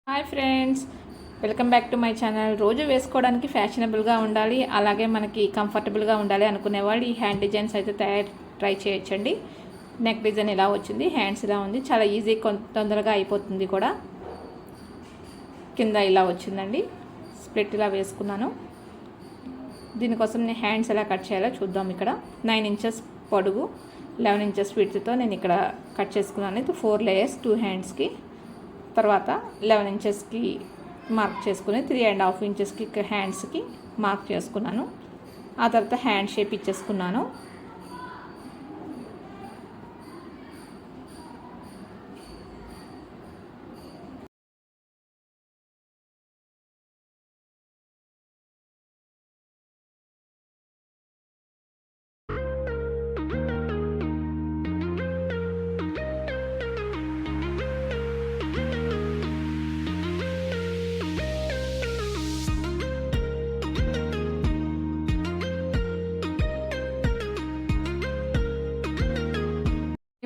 Hi friends, welcome back to my channel. రోజు వేసుకోవడానికి ఫ్యాషనబుల్గా ఉండాలి, అలాగే మనకి కంఫర్టబుల్గా ఉండాలి అనుకునే వాళ్ళు ఈ హ్యాండ్ డిజైన్స్ అయితే ట్రై చేయొచ్చండి. నెక్ డిజైన్ ఇలా వచ్చింది, హ్యాండ్స్ ఇలా ఉంది, చాలా ఈజీ, తొందరగా అయిపోతుంది కూడా. కింద ఇలా వచ్చిందండి, స్ప్లిట్ ఇలా వేసుకున్నాను. దీనికోసం నేను హ్యాండ్స్ ఎలా కట్ చేయాలో చూద్దాం. ఇక్కడ 9 ఇంచెస్ పొడుగు, 11 ఇంచెస్ విడ్త్తో నేను ఇక్కడ కట్ చేసుకున్నాను. ఇది 4 లేయర్స్ 2 హ్యాండ్స్కి. తర్వాత 11 ఇంచెస్కి మార్క్ చేసుకుని 3.5 ఇంచెస్కి హ్యాండ్స్కి మార్క్ చేసుకున్నాను. ఆ తర్వాత హ్యాండ్ షేప్ ఇచ్చేసుకున్నాను.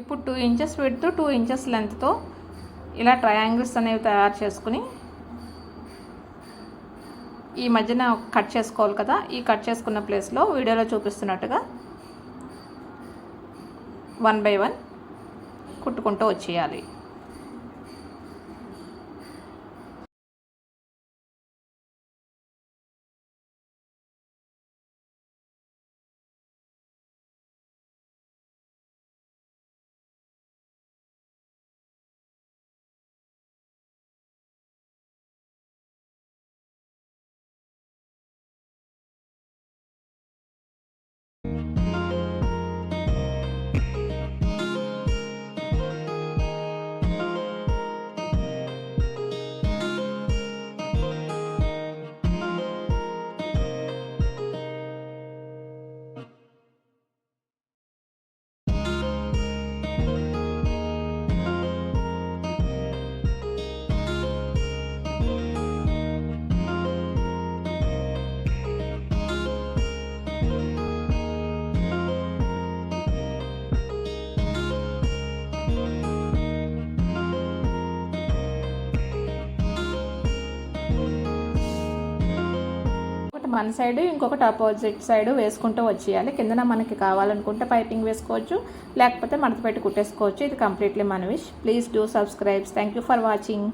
ఇప్పుడు 2 ఇంచెస్ విడ్త్ 2 ఇంచెస్ లెంత్తో ఇలా ట్రయాంగిల్స్ అనేవి తయారు చేసుకుని ఈ మధ్యన కట్ చేసుకోవాలి కదా. ఈ కట్ చేసుకున్న ప్లేస్లో వీడియోలో చూపిస్తున్నట్టుగా 1 by 1 కుట్టుకుంటూ వచ్చేయాలి. వన్ సైడ్ ఇంకొకటి ఆపోజిట్ సైడ్ వేసుకుంటూ వచ్చేయాలి. కిందన మనకి కావాలనుకుంటే పైపింగ్ వేసుకోవచ్చు, లేకపోతే మడత పెట్టి కుట్టేసుకోవచ్చు. ఇది కంప్లీట్లీ మన wish. Please do subscribes. Thank you for watching.